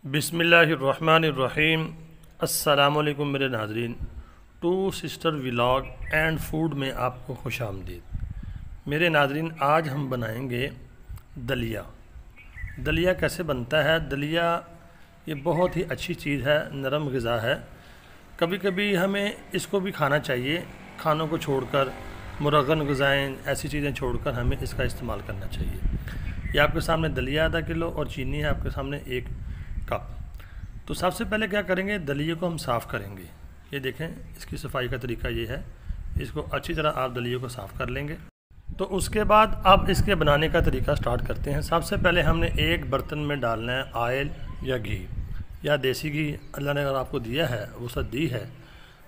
बिस्मिल्लाहिर्रहमानिर्रहीम। अस्सलामुअलैकुम मेरे नाज़रीन, two sister vlog and food में आपको खुश आमदीद। मेरे नाज़रीन, आज हम बनाएंगे दलिया। दलिया कैसे बनता है? दलिया ये बहुत ही अच्छी चीज़ है, नरम ग़िज़ा है। कभी कभी हमें इसको भी खाना चाहिए, खानों को छोड़कर, मुरगन ग़िज़ाएँ ऐसी चीज़ें छोड़कर हमें इसका इस्तेमाल करना चाहिए। ये आपके सामने दलिया आधा किलो और चीनी है आपके सामने 1 कप। तो सबसे पहले क्या करेंगे, दलिए को हम साफ़ करेंगे। ये देखें, इसकी सफाई का तरीका ये है। इसको अच्छी तरह आप दलिए को साफ़ कर लेंगे। तो उसके बाद अब इसके बनाने का तरीका स्टार्ट करते हैं। सबसे पहले हमने एक बर्तन में डालना है ऑयल या घी या देसी घी। अल्लाह ने अगर आपको दिया है, वसअत दी है,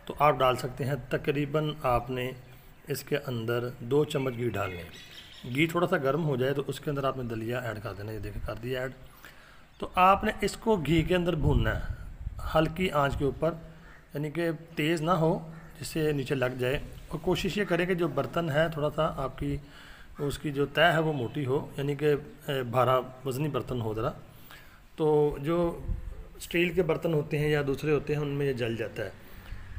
तो आप डाल सकते हैं। तकरीबन आपने इसके अंदर 2 चम्मच घी डालने। घी थोड़ा सा गर्म हो जाए तो उसके अंदर आपने दलिया ऐड कर देना। ये देखें, कर दिया ऐड। तो आपने इसको घी के अंदर भूनना है, हल्की आंच के ऊपर, यानी कि तेज़ ना हो जिससे नीचे लग जाए। और कोशिश ये करें कि जो बर्तन है थोड़ा सा आपकी उसकी जो तय है वो मोटी हो, यानी कि भारा वज़नी बर्तन हो ज़रा। तो जो स्टील के बर्तन होते हैं या दूसरे होते हैं उनमें ये जल जाता है।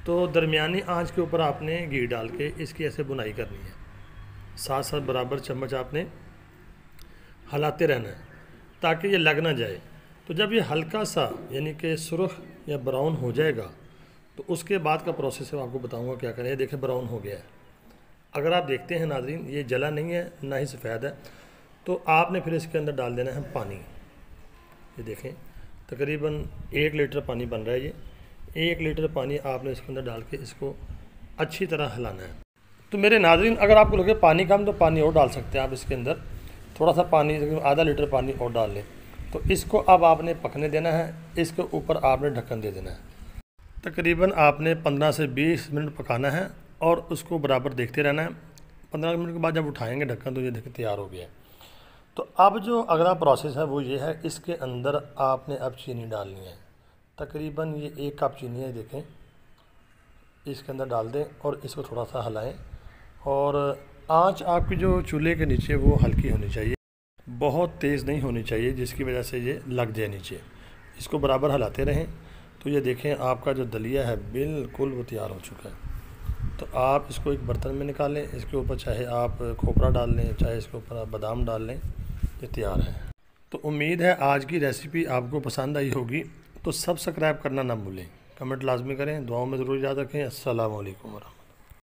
तो दरमियानी आंच के ऊपर आपने घी डाल के इसकी ऐसे बुनाई करनी है। साथ साथ बराबर चम्मच आपने हिलाते रहना है ताकि ये लग ना जाए। तो जब ये हल्का सा यानी कि सुर्ख या ब्राउन हो जाएगा तो उसके बाद का प्रोसेस है, आपको बताऊंगा क्या करें। ये देखें, ब्राउन हो गया है। अगर आप देखते हैं नाज़रीन, ये जला नहीं है ना ही सफ़ेद है। तो आपने फिर इसके अंदर डाल देना है पानी। ये देखें, तकरीबन 1 लीटर पानी बन रहा है। ये 1 लीटर पानी आपने इसके अंदर डाल के इसको अच्छी तरह हिलाना है। तो मेरे नाज़रीन, अगर आपको लगे पानी कम तो पानी और डाल सकते हैं आप इसके अंदर। थोड़ा सा पानी, आधा लीटर पानी और डाल लें। तो इसको अब आपने पकने देना है। इसके ऊपर आपने ढक्कन दे देना है। तकरीबन आपने 15 से 20 मिनट पकाना है और उसको बराबर देखते रहना है। 15 मिनट के बाद जब उठाएंगे ढक्कन तो ये देखिए तैयार हो गया है। तो अब जो अगला प्रोसेस है वो ये है, इसके अंदर आपने अब चीनी डालनी है। तकरीबन ये 1 कप चीनी है, देखें, इसके अंदर डाल दें और इसको थोड़ा सा हिलाएँ। और आँच आपकी जो चूल्हे के नीचे वो हल्की होनी चाहिए, बहुत तेज़ नहीं होनी चाहिए जिसकी वजह से ये लग जाए नीचे। इसको बराबर हिलाते रहें। तो ये देखें, आपका जो दलिया है बिल्कुल वो तैयार हो चुका है। तो आप इसको एक बर्तन में निकालें। इसके ऊपर चाहे आप खोपरा डाल लें, चाहे इसके ऊपर आप बादाम डाल लें, ये तैयार है। तो उम्मीद है आज की रेसिपी आपको पसंद आई होगी। तो सब्सक्राइब करना ना भूलें, कमेंट लाजमी करें, दुआओं में ज़रूर याद रखें। अस्सलाम वालेकुम।